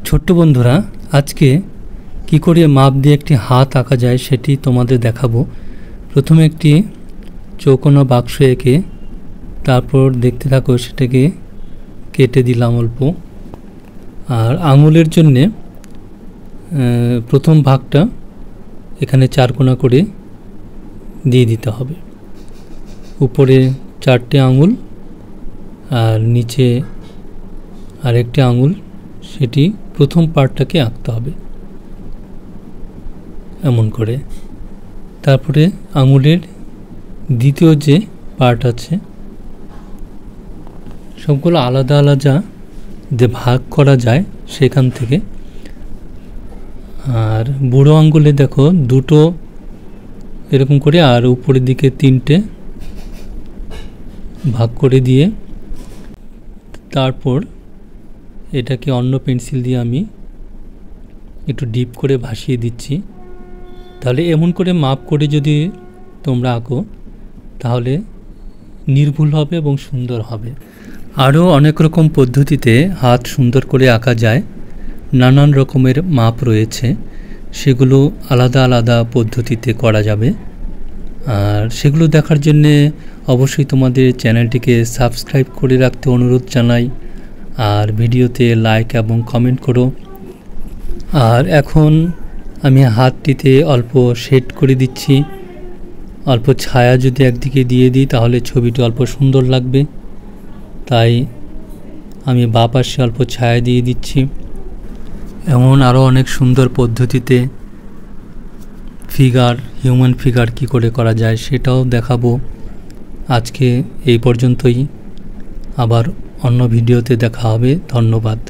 ছোট্ট বন্ধুরা, আজকে কি করে মাপ দিয়ে একটি হাত আঁকা যায় সেটি তোমাদের দেখাবো। প্রথমে একটি চৌকোনা বাক্স এঁকে তারপর দেখতে থাকো, সেটাকে কেটে দিলাম অল্প। আর আঙুলের জন্যে প্রথম ভাগটা এখানে 4 কোনা করে দিয়ে দিতে হবে। উপরে 4টে আঙুল আর নিচে আরেকটি আঙুল, সেটি প্রথম পার্টটাকে আঁকতে হবে এমন করে। তারপরে আঙুলের দ্বিতীয় যে পার্ট আছে সবগুলো আলাদা আলাদা যে ভাগ করা যায় সেখান থেকে। আর বুড়ো আঙ্গুলে দেখো 2টো এরকম করে, আর উপরের দিকে 3টে ভাগ করে দিয়ে তারপর এটাকে অন্য পেন্সিল দিয়ে আমি একটু ডিপ করে ভাসিয়ে দিচ্ছি। তাহলে এমন করে মাপ করে যদি তোমরা আঁকো তাহলে নির্ভুল হবে এবং সুন্দর হবে। আরও অনেক রকম পদ্ধতিতে হাত সুন্দর করে আঁকা যায়। নানান রকমের মাপ রয়েছে, সেগুলো আলাদা আলাদা পদ্ধতিতে করা যাবে। আর সেগুলো দেখার জন্যে অবশ্যই তোমাদের চ্যানেলটিকে সাবস্ক্রাইব করে রাখতে অনুরোধ জানাই। আর ভিডিওতে লাইক এবং কমেন্ট করো। আর এখন আমি হাতটিতে অল্প শেড করে দিচ্ছি। অল্প ছায়া যদি একদিকে দিয়ে দিই তাহলে ছবিটি অল্প সুন্দর লাগবে, তাই আমি বাঁ পাশে অল্প ছায়া দিয়ে দিচ্ছি। এমন আরও অনেক সুন্দর পদ্ধতিতে হিউম্যান ফিগার কি করে করা যায় সেটাও দেখাবো। আজকে এই পর্যন্তই, আবার অন্য ভিডিওতে দেখা হবে। ধন্যবাদ।